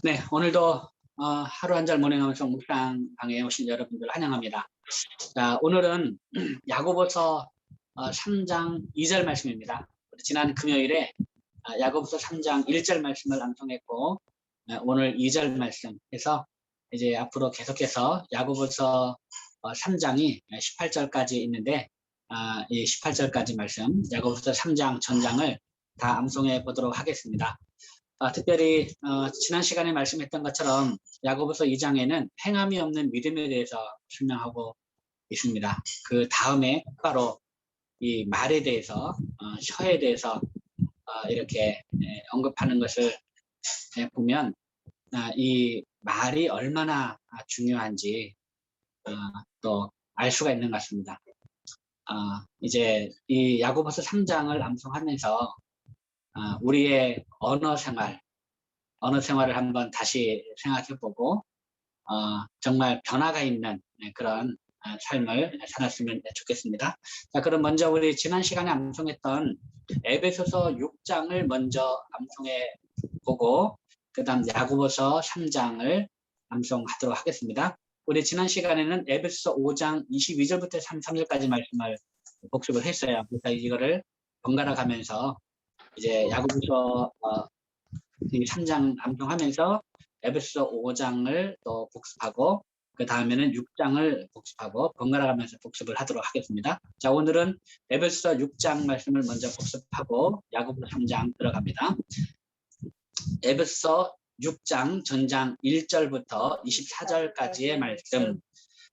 네, 오늘도 하루 한 절 모닝하면서 묵상방에 오신 여러분들 환영합니다. 자, 오늘은 야고보서 3장 2절 말씀입니다. 지난 금요일에 야고보서 3장 1절 말씀을 암송했고 오늘 2절 말씀해서 이제 앞으로 계속해서 야고보서 3장이 18절까지 있는데 이 18절까지 말씀 야고보서 3장 전장을 다 암송해 보도록 하겠습니다. 특별히 지난 시간에 말씀했던 것처럼 야고보서 2장에는 행함이 없는 믿음에 대해서 설명하고 있습니다. 그 다음에 바로 이 말에 대해서 혀에 대해서 이렇게 언급하는 것을 보면 이 말이 얼마나 중요한지 또 알 수가 있는 것 같습니다. 이제 이 야고보서 3장을 암송하면서 우리의 언어 생활을 한번 다시 생각해보고 정말 변화가 있는 그런 삶을 살았으면 좋겠습니다. 자, 그럼 먼저 우리 지난 시간에 암송했던 에베소서 6장을 먼저 암송해 보고 그 다음 야고보서 3장을 암송하도록 하겠습니다. 우리 지난 시간에는 에베소서 5장 22절부터 33절까지 말씀을 복습을 했어요. 그래서 이거를 번갈아 가면서 이제 야고보서 3장 암송하면서 에베소서 5장을 또 복습하고 그 다음에는 6장을 복습하고 번갈아 가면서 복습을 하도록 하겠습니다. 자, 오늘은 에베소서 6장 말씀을 먼저 복습하고 야고보서 3장 들어갑니다. 에베소서 6장 전장 1절부터 24절까지의 말씀.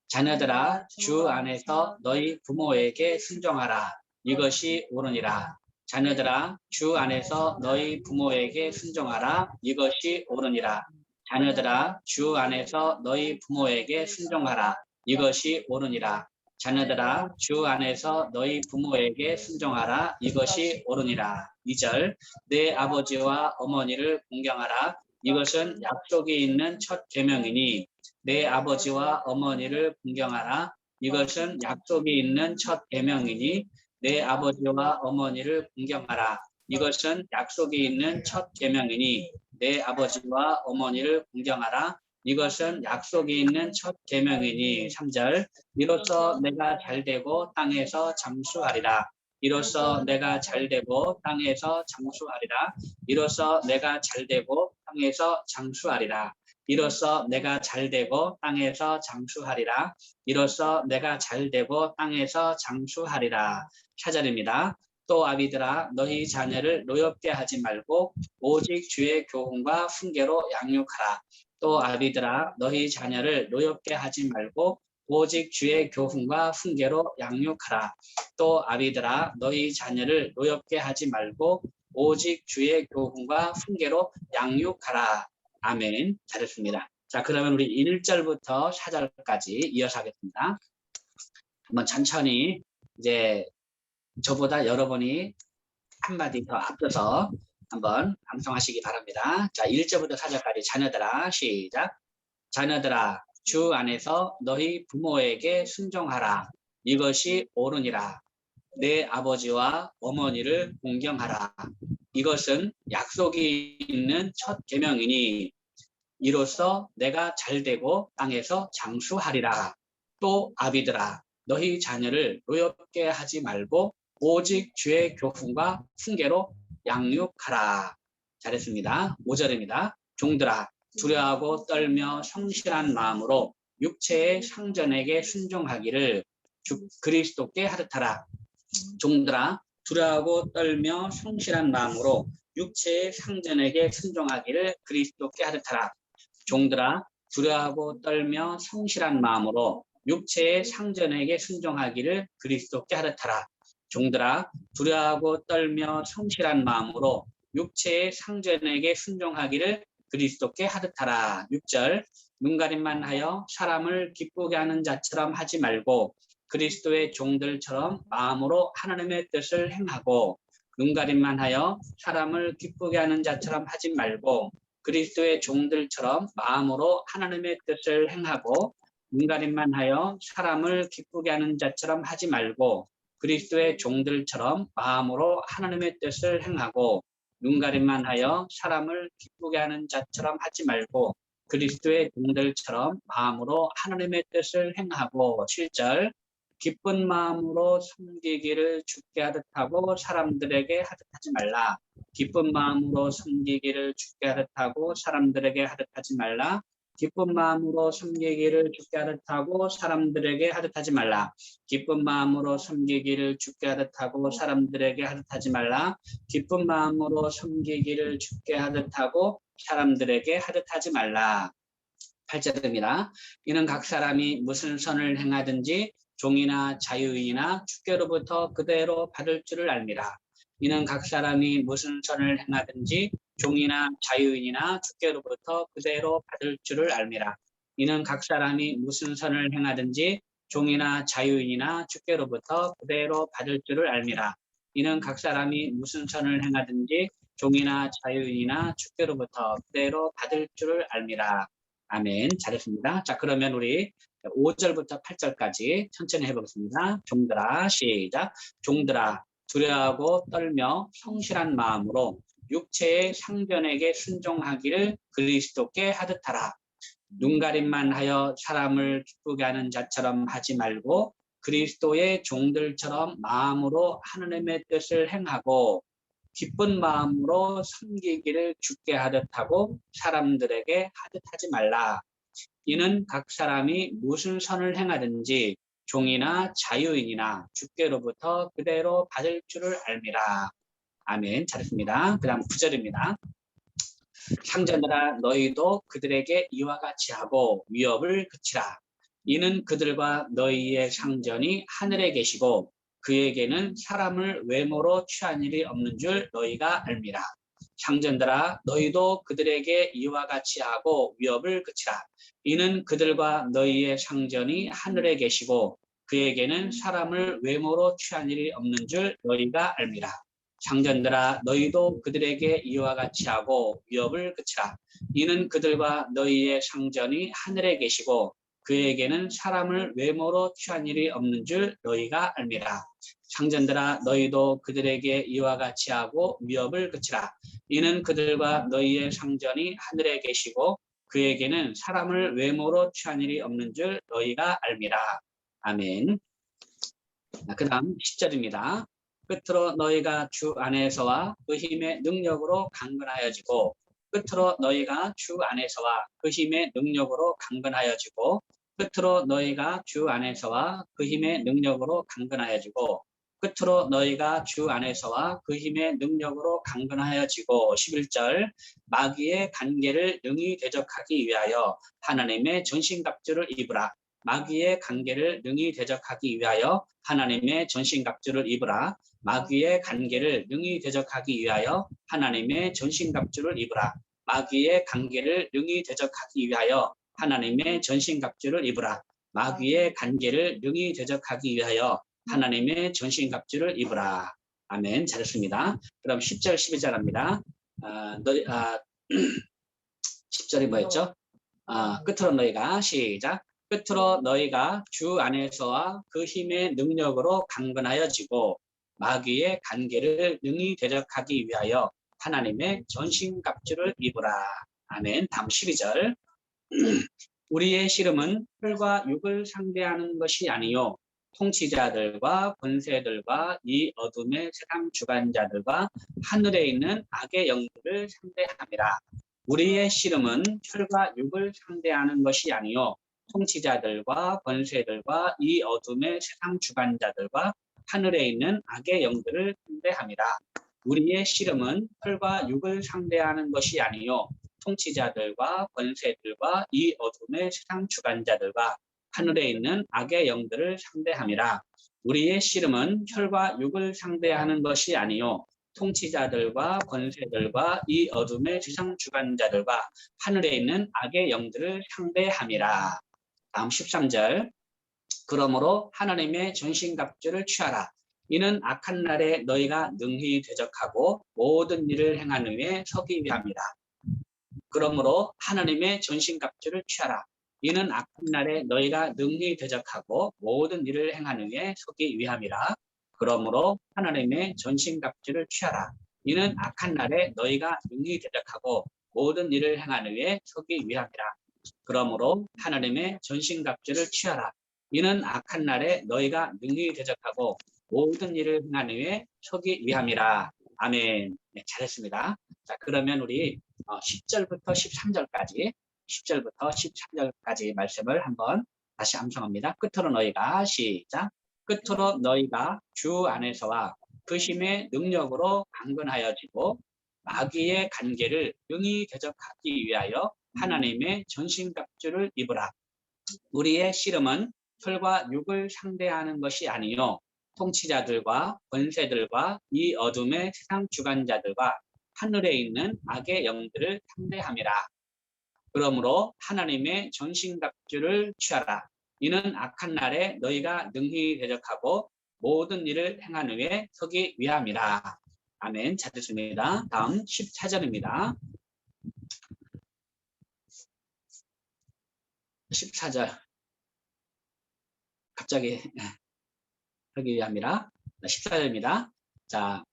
자녀들아, 주 안에서 너희 부모에게 순종하라. 이것이 옳으니라. 자녀들아, 주 안에서 너희 부모에게 순종하라. 이것이 옳으니라. 자녀들아, 주 안에서 너희 부모에게 순종하라. 이것이 옳으니라. 자녀들아, 주 안에서 너희 부모에게 순종하라. 이것이 옳으니라. 2절, 내 아버지와 어머니를 공경하라. 이것은 약속이 있는 첫 계명이니 내 아버지와 어머니를 공경하라. 이것은 약속이 있는 첫 계명이니 내 아버지와 어머니를 공경하라. 이것은 약속이 있는 첫 계명이니 내 아버지와 어머니를 공경하라. 이것은 약속이 있는 첫 계명이니 3절, 이로써 내가 잘되고 땅에서 장수하리라. 이로써 내가 잘되고 땅에서 장수하리라. 이로써 내가 잘되고 땅에서 장수하리라. 이로써 내가 잘되고 땅에서 장수하리라. 이로써 내가 잘되고 땅에서 장수하리라. 4절입니다. 또 아비들아, 너희 자녀를 노엽게 하지 말고 오직 주의 교훈과 훈계로 양육하라. 또 아비들아, 너희 자녀를 노엽게 하지 말고 오직 주의 교훈과 훈계로 양육하라. 또 아비들아, 너희 자녀를 노엽게 하지 말고 오직 주의 교훈과 훈계로 양육하라. 아멘. 잘했습니다. 자, 그러면 우리 1절부터 4절까지 이어서 하겠습니다. 한번 천천히 이제 저보다 여러분이 한마디 더 앞서서 한번 암송하시기 바랍니다. 자, 1절부터 4절까지 자녀들아, 시작. 자녀들아, 주 안에서 너희 부모에게 순종하라. 이것이 옳으니라. 내 아버지와 어머니를 공경하라. 이것은 약속이 있는 첫 계명이니 이로써 내가 잘되고 땅에서 장수하리라. 또 아비들아, 너희 자녀를 노엽게 하지 말고 오직 주의 교훈과 훈계로 양육하라. 잘했습니다. 5절입니다. 종들아, 두려워하고 떨며 성실한 마음으로 육체의 상전에게 순종하기를 주 그리스도께 하듯하라. 종들아, 두려워하고 떨며 성실한 마음으로 육체의 상전에게 순종하기를 그리스도께 하듯하라. 종들아, 두려워하고 떨며 성실한 마음으로 육체의 상전에게 순종하기를 그리스도께 하듯하라. 종들아, 두려워하고 떨며 성실한 마음으로 육체의 상전에게 순종하기를 그리스도께 하듯하라. 6절, 눈가림만 하여 사람을 기쁘게 하는 자처럼 하지 말고 그리스도의 종들처럼 마음으로 하나님의 뜻을 행하고, 눈가림만 하여 사람을 기쁘게 하는 자처럼 하지 말고 그리스도의 종들처럼 마음으로 하나님의 뜻을 행하고, 눈가림만 하여 사람을 기쁘게 하는 자처럼 하지 말고 그리스도의 종들처럼 마음으로 하나님의 뜻을 행하고, 눈가림만 하여 사람을 기쁘게 하는 자처럼 하지 말고 그리스도의 종들처럼 마음으로 하나님의 뜻을 행하고 7절 기쁜 마음으로 섬기기를 주께 하듯 하고 사람들에게 하듯 하지 말라. 기쁜 마음으로 섬기기를 주께 하듯 하고 사람들에게 하듯 하지 말라. 기쁜 마음으로 섬기기를 주께 하듯 하고 사람들에게 하듯 하지 말라. 기쁜 마음으로 섬기기를 주께 하듯 하고 사람들에게 하듯 하지 말라. 기쁜 마음으로 섬기기를 주께 하듯 하고 사람들에게 하듯 하지 말라. 8절입니다. 이는 각 사람이 무슨 선을 행하든지 종이나 자유인이나 주께로부터 그대로 받을 줄을 알미라. 이는 각 사람이 무슨 선을 행하든지 종이나 자유인이나 주께로부터 그대로 받을 줄을 알미라. 이는 각 사람이 무슨 선을 행하든지 종이나 자유인이나 주께로부터 그대로 받을 줄을 알미라. 이는 각 사람이 무슨 선을 행하든지 종이나 자유인이나 주께로부터 그대로 받을 줄을 알미라. 아멘. 잘했습니다. 자, 그러면 우리 5절부터 8절까지 천천히 해보겠습니다. 종들아, 시작. 종들아, 두려워하고 떨며 성실한 마음으로 육체의 상전에게 순종하기를 그리스도께 하듯 하라. 눈가림만 하여 사람을 기쁘게 하는 자처럼 하지 말고 그리스도의 종들처럼 마음으로 하나님의 뜻을 행하고 기쁜 마음으로 섬기기를 주께 하듯 하고 사람들에게 하듯 하지 말라. 이는 각 사람이 무슨 선을 행하든지 종이나 자유인이나 주께로부터 그대로 받을 줄을 알미라. 아멘. 잘했습니다. 그 다음 9절입니다. 상전들아 너희도 그들에게 이와 같이 하고 위협을 그치라. 이는 그들과 너희의 상전이 하늘에 계시고 그에게는 사람을 외모로 취한 일이 없는 줄 너희가 알미라. 상전들아 너희도 그들에게 이와 같이 하고 위협을 그치라. 이는 그들과 너희의 상전이 하늘에 계시고 그에게는 사람을 외모로 취한 일이 없는 줄 너희가 알미라. 상전들아 너희도 그들에게 이와 같이 하고 위협을 그치라. 이는 그들과 너희의 상전이 하늘에 계시고 그에게는 사람을 외모로 취한 일이 없는 줄 너희가 알미라. 상전들아 너희도 그들에게 이와 같이 하고 위협을 그치라. 이는 그들과 너희의 상전이 하늘에 계시고 그에게는 사람을 외모로 취한 일이 없는 줄 너희가 알미라. 아멘. 그 다음 10절입니다. 끝으로 너희가 주 안에서와 그 힘의 능력으로 강건하여지고 끝으로 너희가 주 안에서와 그 힘의 능력으로 강건하여지고 끝으로 너희가 주 안에서와 그 힘의 능력으로 강건하여지고 끝으로 너희가 주 안에서와 그 힘의 능력으로 강건하여지고 11절 마귀의 관계를 능히 대적하기 위하여 하나님의 전신갑주를 입으라. 마귀의 관계를 능히 대적하기 위하여 하나님의 전신갑주를 입으라. 마귀의 관계를 능히 대적하기 위하여 하나님의 전신갑주를 입으라. 마귀의 관계를 능히 대적하기 위하여 하나님의 전신갑주를 입으라. 마귀의 관계를 능히 대적하기 위하여 하나님의 전신갑주를 입으라. 아멘. 잘했습니다. 그럼 10절 12절 합니다. 10절이 뭐였죠? 끝으로 너희가 시작. 끝으로 너희가 주 안에서와 그 힘의 능력으로 강건하여지고 마귀의 관계를 능히 대적하기 위하여 하나님의 전신갑주를 입으라. 아멘. 다음 12절. 우리의 씨름은 혈과 육을 상대하는 것이 아니요 통치자들과 권세들과 이 어둠의 세상 주관자들과 하늘에 있는 악의 영들을 상대함이라. 우리의 씨름은 혈과 육을 상대하는 것이 아니요 통치자들과 권세들과 이 어둠의 세상 주관자들과 하늘에 있는 악의 영들을 상대함이라. 우리의 씨름은 혈과 육을 상대하는 것이 아니요 통치자들과 권세들과 이 어둠의 세상 주관자들과 하늘에 있는 악의 영들을 상대함이라. 우리의 씨름은 혈과 육을 상대하는 것이 아니요 통치자들과 권세들과 이 어둠의 세상 주관자들과 하늘에 있는 악의 영들을 상대함이라. 다음 13절. 그러므로 하나님의 전신갑주를 취하라. 이는 악한 날에 너희가 능히 대적하고 모든 일을 행한 후에 서기 위함이라. 그러므로 하나님의 전신갑주를 취하라. 이는 악한 날에 너희가 능히 대적하고 모든 일을 행한 후에 서기 위함이라. 그러므로 하나님의 전신갑주를 취하라. 이는 악한 날에 너희가 능히 대적하고 모든 일을 행하는 위에 서기 위함이라. 그러므로 하나님의 전신갑주를 취하라. 이는 악한 날에 너희가 능히 대적하고 모든 일을 행하는 위에 서기 위함이라. 아멘. 네, 잘했습니다. 자, 그러면 우리 10절부터 13절까지 10절부터 13절까지 말씀을 한번 다시 암송합니다. 끝으로 너희가 시작. 끝으로 너희가 주 안에서와 그 힘의 능력으로 강건하여지고 마귀의 관계를 능히 대적하기 위하여 하나님의 전신갑주를 입으라. 우리의 씨름은 혈과 육을 상대하는 것이 아니요 통치자들과 권세들과 이 어둠의 세상 주관자들과 하늘에 있는 악의 영들을 상대함이라. 그러므로 하나님의 전신갑주를 취하라. 이는 악한 날에 너희가 능히 대적하고 모든 일을 행하는 위에 서기 위함이라. 아멘. 잘 듣습니다. 다음 14절입니다. 14절. 갑자기 하기 위함이라. 14절입니다. 자,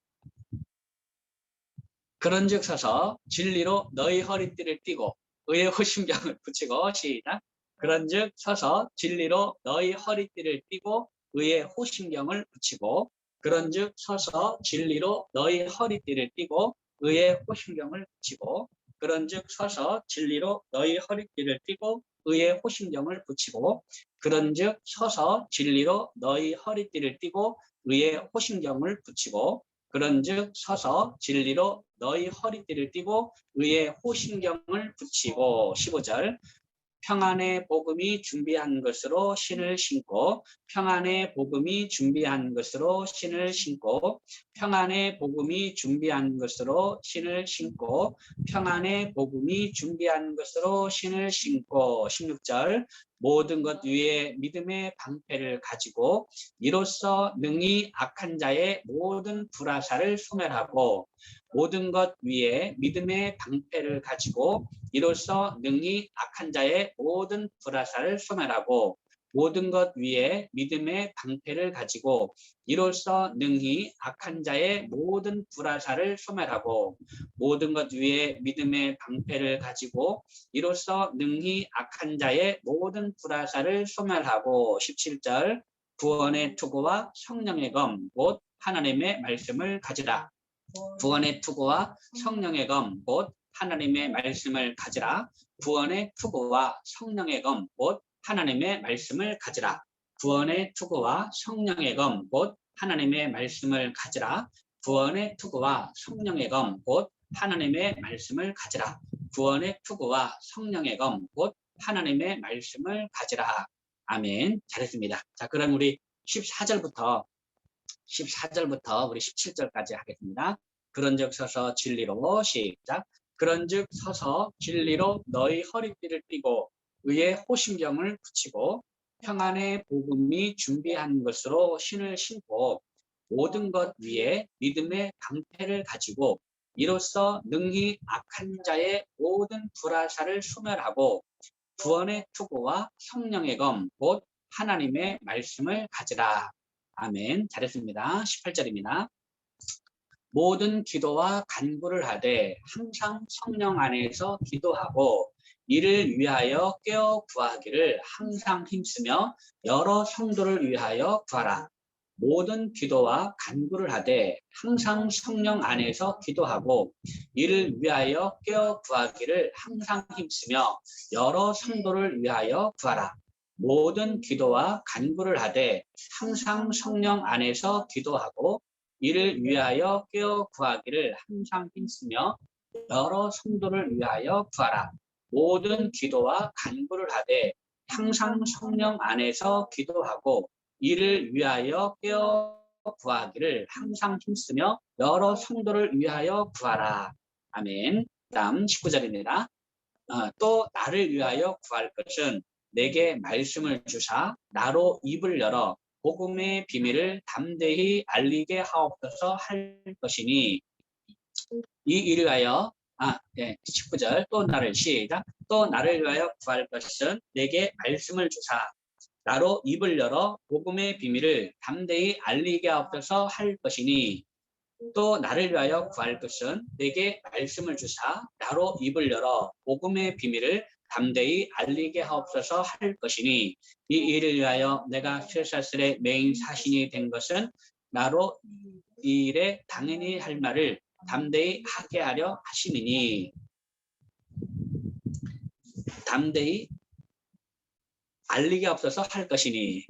그런즉 서서 진리로 너희 허리띠를 띠고 의의 호심경을 붙이고 시작. 그런즉 서서 진리로 너희 허리띠를 띠고 의의 호심경을 붙이고 그런즉 서서 진리로 너희 허리띠를 띠고 의의 호심경을 붙이고 그런즉 서서 진리로 너희 허리띠를 띠고 의의 호심경을 붙이고 그런즉 서서 진리로 너희 허리띠를 띠고 의의 호심경을 붙이고 그런즉 서서 진리로 너희 허리띠를 띠고 의의 호심경을 붙이고 15절 평안의 복음이 준비한 것으로 신을 신고 평안의 복음이 준비한 것으로 신을 신고 평안의 복음이 준비한 것으로 신을 신고 평안의 복음이 준비한 것으로 신을 신고 16절 모든 것 위에 믿음의 방패를 가지고 이로써 능히 악한 자의 모든 불화살을 소멸하고 모든 것 위에 믿음의 방패를 가지고 이로써 능히 악한 자의 모든 불화살을 소멸하고 모든 것 위에 믿음의 방패를 가지고 이로써 능히 악한 자의 모든 불화살을 소멸하고 모든 것 위에 믿음의 방패를 가지고 이로써 능히 악한 자의 모든 불화살을 소멸하고 17절 구원의 투구와 성령의 검 곧 하나님의 말씀을 가지라. 구원의 투구와 성령의 검 곧 하나님의 말씀을 가지라. 구원의 투구와 성령의 검 곧 하나님의 말씀을 가지라. 구원의 투구와 성령의 검 곧 하나님의 말씀을 가지라. 구원의 투구와 성령의 검 곧 하나님의 말씀을 가지라. 구원의 투구와 성령의 검 곧 하나님의 말씀을 가지라. 아멘. 잘했습니다. 자, 그럼 우리 14절부터 우리 17절까지 하겠습니다. 그런즉 서서 진리로 시작. 그런즉 서서 진리로 너희 허리띠를 띠고 의의 호심경을 붙이고 평안의 복음이 준비한 것으로 신을 신고 모든 것 위에 믿음의 방패를 가지고 이로써 능히 악한 자의 모든 불화살을 소멸하고 구원의 투구와 성령의 검 곧 하나님의 말씀을 가지라. 아멘. 잘했습니다. 18절입니다. 모든 기도와 간구를 하되 항상 성령 안에서 기도하고 이를 위하여 깨어 구하기를 항상 힘쓰며 여러 성도를 위하여 구하라. 모든 기도와 간구를 하되 항상 성령 안에서 기도하고 이를 위하여 깨어 구하기를 항상 힘쓰며 여러 성도를 위하여 구하라. 모든 기도와 간구를 하되 항상 성령 안에서 기도하고 이를 위하여 깨어 구하기를 항상 힘쓰며 여러 성도를 위하여 구하라. 모든 기도와 간구를 하되 항상 성령 안에서 기도하고 이를 위하여 깨어 구하기를 항상 힘쓰며 여러 성도를 위하여 구하라. 아멘. 다음 19절입니다. 또 나를 위하여 구할 것은 내게 말씀을 주사 나로 입을 열어 복음의 비밀을 담대히 알리게 하옵소서 할 것이니 이 일을 위하여 19절 또 나를 시작 또 나를 위하여 구할 것은 내게 말씀을 주사 나로 입을 열어 복음의 비밀을 담대히 알리게 하옵소서 할 것이니 또 나를 위하여 구할 것은 내게 말씀을 주사 나로 입을 열어 복음의 비밀을 담대히 알리게 하옵소서 할 것이니 이 일을 위하여 내가 쇠사슬의 메인 사신이 된 것은 나로 이 일에 당연히 할 말을 담대히 하게 하려 하시느니 담대히 알리게 없어서 할 것이니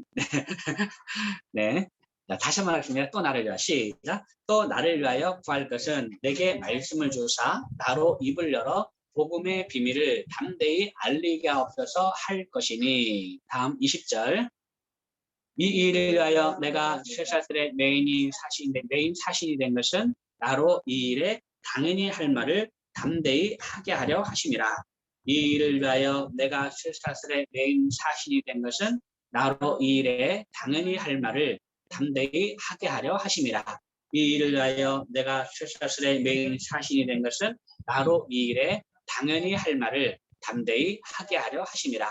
네. 자, 다시 한번 하겠습니다. 또 나를 위하여 시작. 또 나를 위하여 구할 것은 내게 말씀을 주사 나로 입을 열어 복음의 비밀을 담대히 알리게 없어서 할 것이니 다음 20절 이 일을 위하여 내가 쇠사슬의 메인 사신이 된 것은 나로 이 일에 당연히 할 말을 담대히 하게 하려 하심이라. 이 일을 위하여 내가 쇠사슬의 메인 사신이 된 것은 나로 이 일에 당연히 할 말을 담대히 하게 하려 하심이라. 이 일을 위하여 내가 쇠사슬의 메인 사신이 된 것은 나로 이 일에 당연히 할 말을 담대히 하게 하려 하심이라.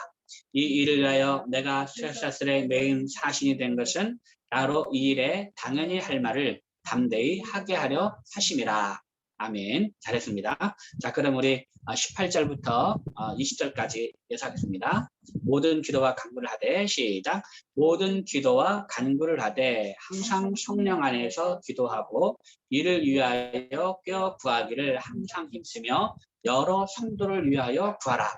이 일을 위하여 내가 쇠사슬의 메인 사신이 된 것은 나로 이 일에 당연히 할 말을 담대히 하게 하려 하심이라. 아멘. 잘했습니다. 자, 그럼 우리 18절부터 20절까지 예사하겠습니다. 모든 기도와 간구를 하되 시작. 모든 기도와 간구를 하되 항상 성령 안에서 기도하고 이를 위하여 껴 구하기를 항상 힘쓰며 여러 성도를 위하여 구하라.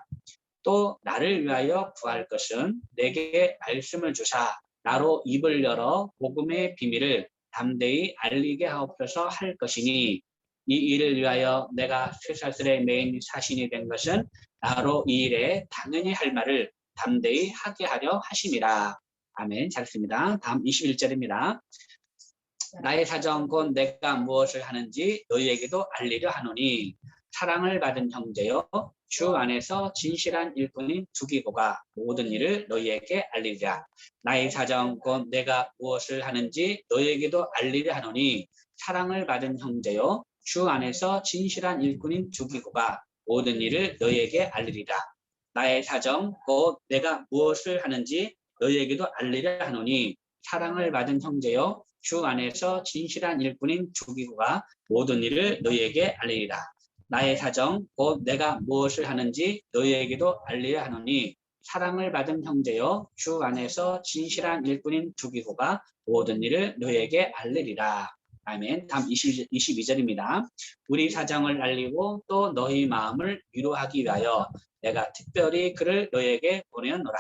또 나를 위하여 구할 것은 내게 말씀을 주사 나로 입을 열어 복음의 비밀을 담대히 알리게 하옵소서 할 것이니 이 일을 위하여 내가 쇠사슬의 메인 사신이 된 것은 나로 이 일에 당연히 할 말을 담대히 하게 하려 하심이라. 아멘. 잘했습니다. 다음 21절입니다. 나의 사정 곧 내가 무엇을 하는지 너희에게도 알리려 하노니 사랑을 받은 형제여 주 안에서 진실한 일꾼인 두기고가 모든 일을 너희에게 알리리라. 나의 사정 곧 내가 무엇을 하는지 너희에게도 알리려 하노니 사랑을 받은 형제여 주 안에서 진실한 일꾼인 두기고가 모든 일을 너희에게 알리리라. 나의 사정 곧 내가 무엇을 하는지 너희에게도 알리려 하노니 사랑을 받은 형제여 주 안에서 진실한 일꾼인 두기고가 모든 일을 너희에게 알리리라. 나의 사정 곧 내가 무엇을 하는지 너희에게도 알리려 하노니 사랑을 받은 형제여 주 안에서 진실한 일꾼인 두기고가 모든 일을 너희에게 알리리라. 아멘. 다음 22절입니다. 우리 사정을 알리고 또 너희 마음을 위로하기 위하여 내가 특별히 그를 너희에게 보내었노라.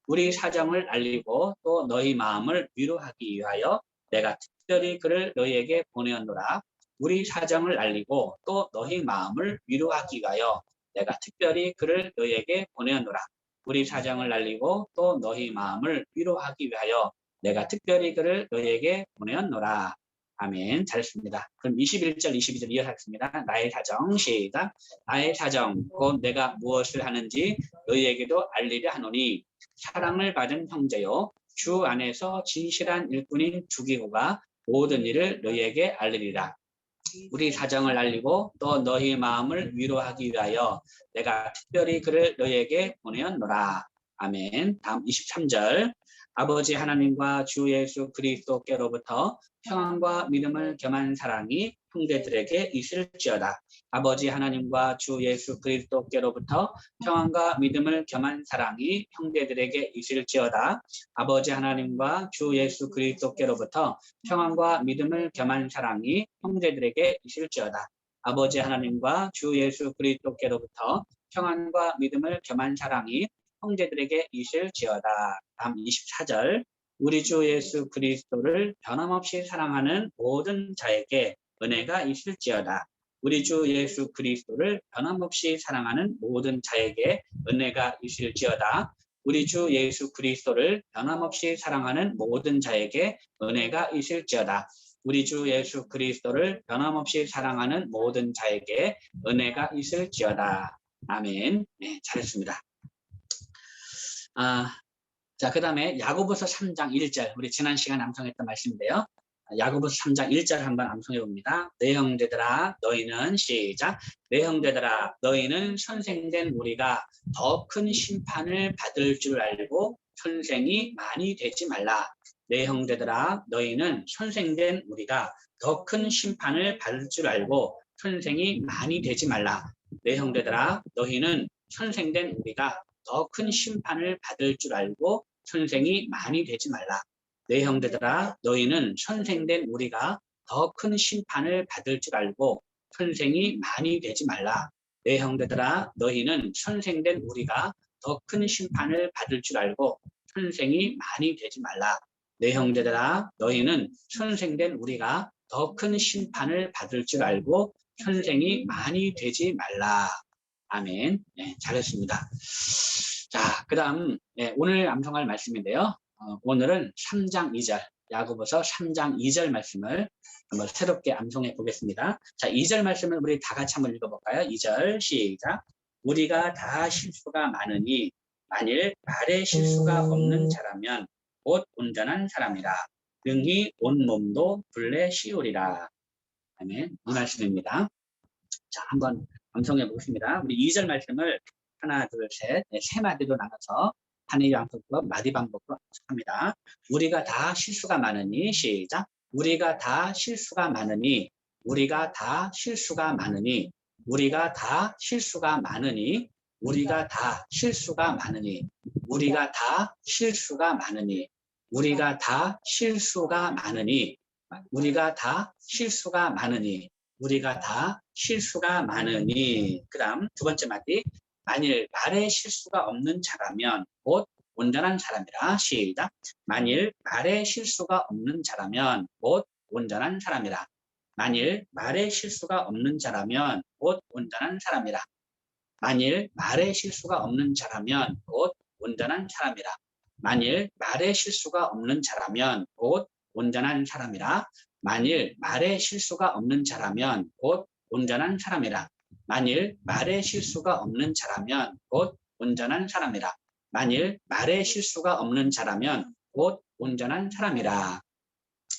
우리 사정을 알리고 또 너희 마음을 위로하기 위하여 내가 특별히 그를 너희에게 보내었노라. 우리 사정을 알리고 또 너희 마음을 위로하기 위하여 내가 특별히 그를 너희에게 보내었노라. 우리 사정을 알리고 또 너희 마음을 위로하기 위하여 내가 특별히 그를 너희에게 보내었노라. 아멘. 잘했습니다. 그럼 21절, 22절 이어가겠습니다. 나의 사정, 시작. 나의 사정, 곧 내가 무엇을 하는지 너희에게도 알리려 하노니 사랑을 받은 형제요 주 안에서 진실한 일꾼인 두기고가 모든 일을 너희에게 알리리라. 우리 사정을 알리고 또 너희 마음을 위로하기 위하여 내가 특별히 그를 너희에게 보내었노라. 아멘. 다음 23절. 아버지 하나님과 주 예수 그리스도께로부터 평안과 믿음을 겸한 사랑이 형제들에게 있을지어다. 아버지 하나님과 주 예수 그리스도께로부터 평안과 믿음을 겸한 사랑이 형제들에게 있을지어다. 아버지 하나님과 주 예수 그리스도께로부터 평안과 믿음을 겸한 사랑이 형제들에게 있을지어다. 아버지 하나님과 주 예수 그리스도께로부터 평안과 믿음을 겸한 사랑이 형제들에게 있을지어다. 다음 24절. 우리 주 예수 그리스도를 변함없이 사랑하는 모든 자에게 은혜가 있을지어다. 우리 주 예수 그리스도를 변함없이 사랑하는 모든 자에게 은혜가 있을지어다. 우리 주 예수 그리스도를 변함없이 사랑하는 모든 자에게 은혜가 있을지어다. 우리 주 예수 그리스도를 변함없이 사랑하는 모든 자에게 은혜가 있을지어다. 아멘. 네, 잘했습니다. 자, 그 다음에 야고보서 3장 1절, 우리 지난 시간에 암송했던 말씀인데요. 야고보서 3장 1절 한번 암송해 봅니다. 내 형제들아 너희는 시작. 내 형제들아 너희는 선생된 우리가 더 큰 심판을 받을 줄 알고 선생이 많이 되지 말라. 내 형제들아 너희는 선생된 우리가 더 큰 심판을 받을 줄 알고 선생이 많이 되지 말라. 내 형제들아 너희는 선생된 우리가 더 큰 심판을 받을 줄 알고 선생이 많이 되지 말라. 내 형제들아 너희는 선생된 우리가 더 큰 심판을 받을 줄 알고 선생이 많이 되지 말라. 내 형제들아 너희는 선생된 우리가 더 큰 심판을 받을 줄 알고 선생이 많이 되지 말라. 내 형제들아 너희는 선생된 우리가 더 큰 심판을 받을 줄 알고 선생이 많이 되지 말라. 아멘. 네, 잘했습니다. 자, 그 다음 오늘 암송할 말씀인데요. 오늘은 3장 2절 야고보서 3장 2절 말씀을 한번 새롭게 암송해 보겠습니다. 자, 2절 말씀을 우리 다 같이 한번 읽어볼까요? 2절 시작. 우리가 다 실수가 많으니 만일 말에 실수가 없는 자라면 곧 온전한 사람이라. 능히 온 몸도 불에 씌우리라. 아멘. 이 말씀입니다. 자, 한번 암송해 보겠습니다. 우리 2절 말씀을 하나, 둘, 셋, 세 마디로 나눠서 한의 양속법, 마디 반복으로 합니다. 우리가 다 실수가 많으니 시작. 우리가 다 실수가 많으니 우리가 다 실수가 많으니 우리가 다 실수가 많으니 우리가 다 실수가 많으니 우리가 다 실수가 많으니 우리가 다 실수가 많으니 우리가 다 실수가 많으니 우리가 다 실수가 많으니. 그 다음 두 번째 마디. 만일 말에 실수가 없는 자라면 곧 온전한 사람이라. 시작. 만일 말에 실수가 없는 자라면 곧 온전한 사람이라. 만일 말에 실수가 없는 자라면 곧 온전한 사람이라. 만일 말에 실수가 없는 자라면 곧 온전한 사람이라. 만일 말에 실수가 없는 자라면 곧 온전한 사람이라. 만일 말에 실수가 없는 자라면 곧 온전한 사람이라. 만일 말에 실수가 없는 자라면 곧 온전한 사람이라. 만일 말에 실수가 없는 자라면 곧 온전한 사람이라.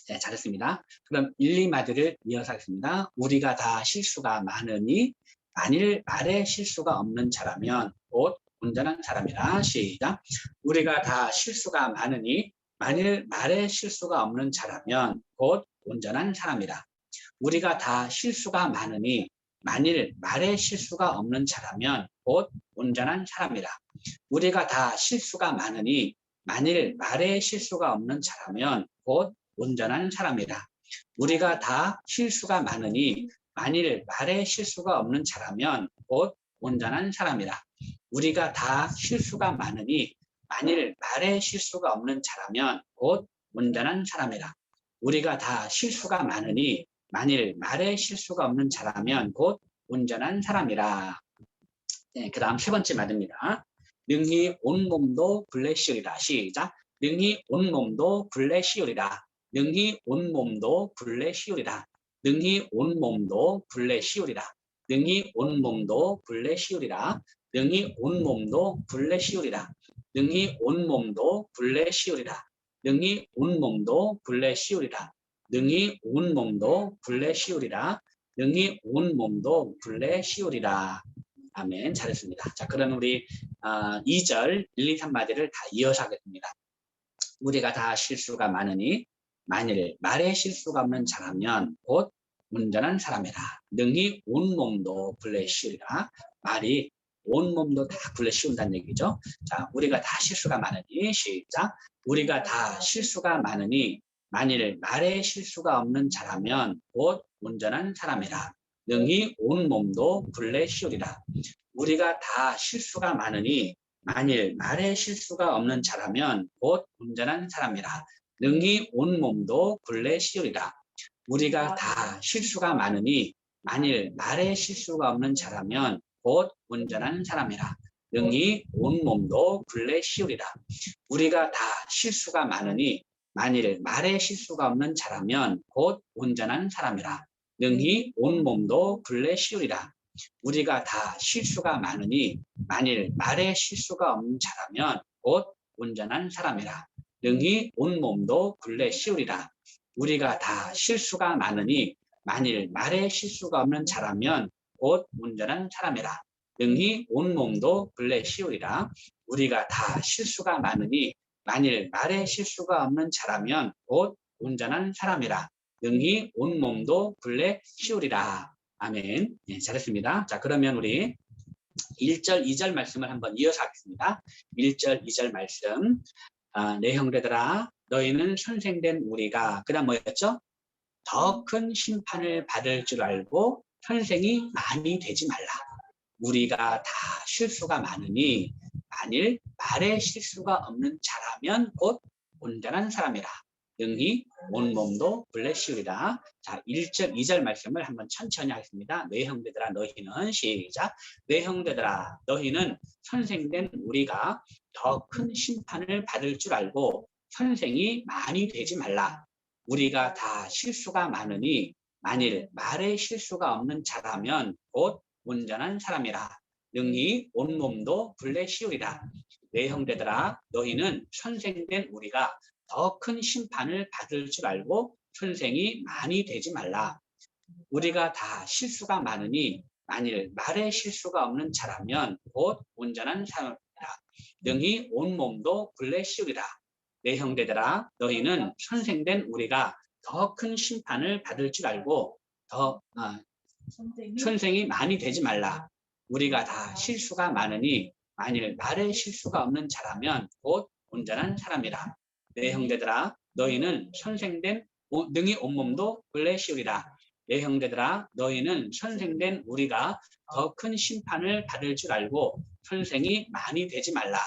네, 잘했습니다. 그럼 1, 2마디를 이어서 하겠습니다. 우리가 다 실수가 많으니 만일 말에 실수가 없는 자라면 곧 온전한 사람이라. 시작. 우리가 다 실수가 많으니 만일 말에 실수가 없는 자라면 곧 온전한 사람이라. 우리가 다 실수가 많으니 만일 말에 실수가 없는 자라면 곧 온전한 사람이라. 우리가 다 실수가 많으니 만일 말에 실수가 없는 자라면 곧 온전한 사람이라. 우리가 다 실수가 많으니 만일 말에 실수가 없는 자라면 곧 온전한 사람이라. 우리가 다 실수가 많으니 만일 말에 실수가 없는 자라면 곧 온전한 사람이라. 우리가 다 실수가 많으니 만일 말에 실수가 없는 자라면 곧 온전한 사람이라. 네, 그 다음 세 번째 말입니다. 능히 온 몸도 불에 씌우리라. 시작. 능히 온 몸도 불에 씌우리라. 능히 온 몸도 불에 씌우리라. 능히 온 몸도 불에 씌우리라. 능히 온 몸도 불에 씌우리라. 능히 온 몸도 불에 씌우리라. 능히 온 몸도 불에 씌우리라. 능히 온 몸도 불에 씌우리라. 능히 온 몸도 불에 씌우리라. 능히 온 몸도 불에 씌우리라. 아멘. 잘했습니다. 자, 그럼 우리 2절 1, 2, 3마디를 다 이어서 하겠습니다. 우리가 다 실수가 많으니 만일 말에 실수가 없는 자라면 곧 온전한 사람이라. 능히 온 몸도 불에 씌우리라. 말이 온 몸도 다 불에 씌운다는 얘기죠. 자, 우리가 다 실수가 많으니 시작. 우리가 다 실수가 많으니 만일 말에 실수가 없는 자라면 곧 온전한 사람이라. 능히 온 몸도 불에 씌우리라. 우리가 다 실수가 많으니 만일 말에 실수가 없는 자라면 곧 온전한 사람이라. 능히 온 몸도 불에 씌우리라. 우리가 다 실수가 많으니 만일 말에 실수가 없는 자라면 곧 온전한 사람이라. 능히 온 몸도 불에 씌우리라. 우리가 다 실수가 많으니 만일 말에 실수가 없는 자라면 곧 온전한 사람이라. 능히 온 몸도 불에 씌우리라. 우리가 다 실수가 많으니 만일 말에 실수가 없는 자라면 곧 온전한 사람이라. 능히 온 몸도 불에 씌우리라. 우리가 다 실수가 많으니 만일 말에 실수가 없는 자라면 곧 온전한 사람이라. 능히 온 몸도 불에 씌우리라. 우리가 다 실수가 많으니 만일 말에 실수가 없는 자라면 곧 온전한 사람이라. 능히 온 몸도 굴레 씌우리라. 아멘. 네, 잘했습니다. 자, 그러면 우리 1절, 2절 말씀을 한번 이어서 하겠습니다. 1절, 2절 말씀. 내 형제들아, 너희는 선생된 우리가, 그 다음 뭐였죠? 더 큰 심판을 받을 줄 알고 선생이 많이 되지 말라. 우리가 다 실수가 많으니 만일 말에 실수가 없는 자라면 곧 온전한 사람이라. 능히 온 몸도 굴레 씌우리라. 자, 1절, 2절 말씀을 한번 천천히 하겠습니다. 내 형제들아 너희는 시작. 내 형제들아 너희는 선생된 우리가 더 큰 심판을 받을 줄 알고 선생이 많이 되지 말라. 우리가 다 실수가 많으니 만일 말에 실수가 없는 자라면 곧 온전한 사람이라. 능히 온 몸도 굴레 씌우리라. 내 형제들아 너희는 선생된 우리가 더 큰 심판을 받을 줄 알고 선생이 많이 되지 말라. 우리가 다 실수가 많으니 만일 말에 실수가 없는 자라면 곧 온전한 사람이라. 능히 온 몸도 굴레 씌우리라. 내 형제들아 너희는 선생된 우리가 더 큰 심판을 받을 줄 알고 선생이 많이 되지 말라. 우리가 다 실수가 많으니 만일 말에 실수가 없는 자라면 곧 온전한 사람이라. 내 형제들아 너희는 선생된 능히 온몸도 굴레 씌우리라. 내 형제들아 너희는 선생된 우리가 더 큰 심판을 받을 줄 알고 선생이 많이 되지 말라.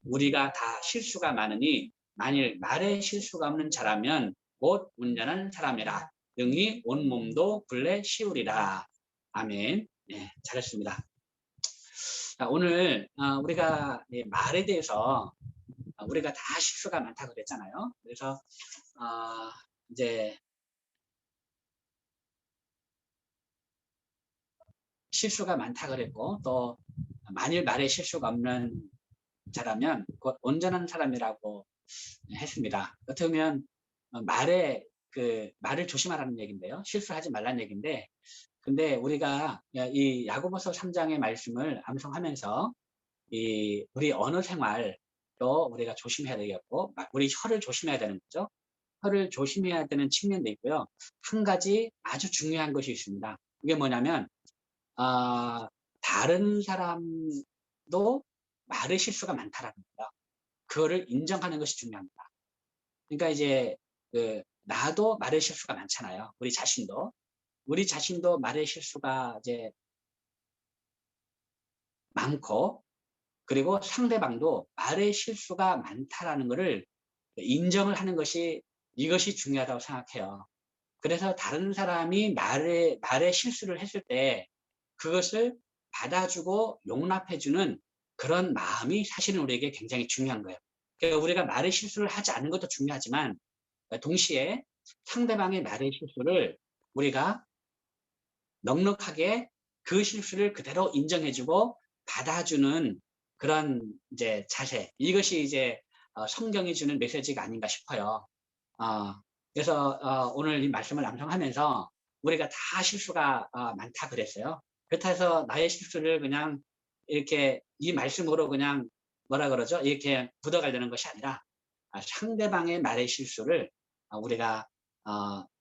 우리가 다 실수가 많으니 만일 말에 실수가 없는 자라면 곧 온전한 사람이라. 능히 온 몸도 굴레 씌우리라. 아멘. 네, 잘했습니다. 자, 오늘 우리가 말에 대해서 우리가 다 실수가 많다고 그랬잖아요. 그래서 이제 실수가 많다고 그랬고 또 만일 말에 실수가 없는 자라면 곧 온전한 사람이라고 했습니다. 어떻게 보면 말을 조심하라는 얘기인데요. 실수하지 말라는 얘기인데 근데 우리가 이 야고보서 3장의 말씀을 암송하면서 우리 언어 생활도 우리가 조심해야 되겠고 우리 혀를 조심해야 되는 거죠. 혀를 조심해야 되는 측면도 있고요. 한 가지 아주 중요한 것이 있습니다. 그게 뭐냐면 다른 사람도 말의 실수가 많다라는 거예요. 그거를 인정하는 것이 중요합니다. 그러니까 이제 나도 말의 실수가 많잖아요. 우리 자신도 말의 실수가 이제 많고 그리고 상대방도 말의 실수가 많다라는 것을 인정을 하는 것이 이것이 중요하다고 생각해요. 그래서 다른 사람이 말에 실수를 했을 때 그것을 받아주고 용납해주는 그런 마음이 사실은 우리에게 굉장히 중요한 거예요. 그러니까 우리가 말의 실수를 하지 않는 것도 중요하지만 동시에 상대방의 말의 실수를 우리가 넉넉하게 그 실수를 그대로 인정해주고 받아주는 그런 이제 자세. 이것이 이제 성경이 주는 메시지가 아닌가 싶어요. 그래서 오늘 이 말씀을 암송하면서 우리가 다 실수가 많다 그랬어요. 그렇다 해서 나의 실수를 그냥 이렇게 이 말씀으로 그냥 뭐라 그러죠? 이렇게 묻어가려는 것이 아니라 상대방의 말의 실수를 우리가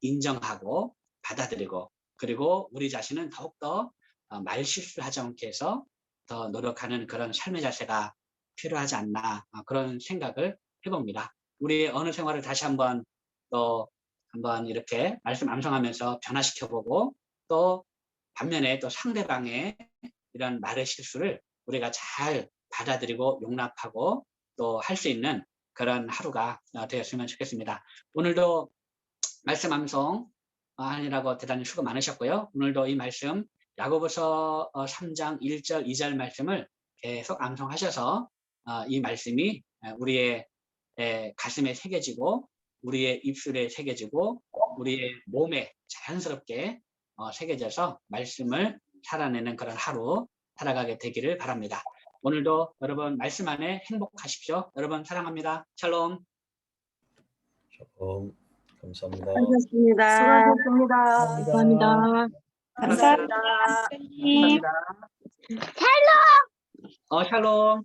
인정하고 받아들이고 그리고 우리 자신은 더욱더 말 실수를 하지 않게 해서 더 노력하는 그런 삶의 자세가 필요하지 않나 그런 생각을 해봅니다. 우리의 언어 생활을 다시 한번 이렇게 말씀 암송하면서 변화시켜보고 또 반면에 또 상대방의 이런 말의 실수를 우리가 잘 받아들이고 용납하고 또 할 수 있는 그런 하루가 되었으면 좋겠습니다. 오늘도 말씀 암송 하느라고 대단히 수고 많으셨고요. 오늘도 이 말씀 야고보서 3장 1절 2절 말씀을 계속 암송하셔서 이 말씀이 우리의 가슴에 새겨지고 우리의 입술에 새겨지고 우리의 몸에 자연스럽게 새겨져서 말씀을 살아내는 그런 하루 살아가게 되기를 바랍니다. 오늘도 여러분 말씀 안에 행복하십시오. 여러분 사랑합니다. 샬롬. 감사합니다. 수고하셨습니다. 감사합니다. 감사합니다. 감사합니다. 샬롬. 샬롬.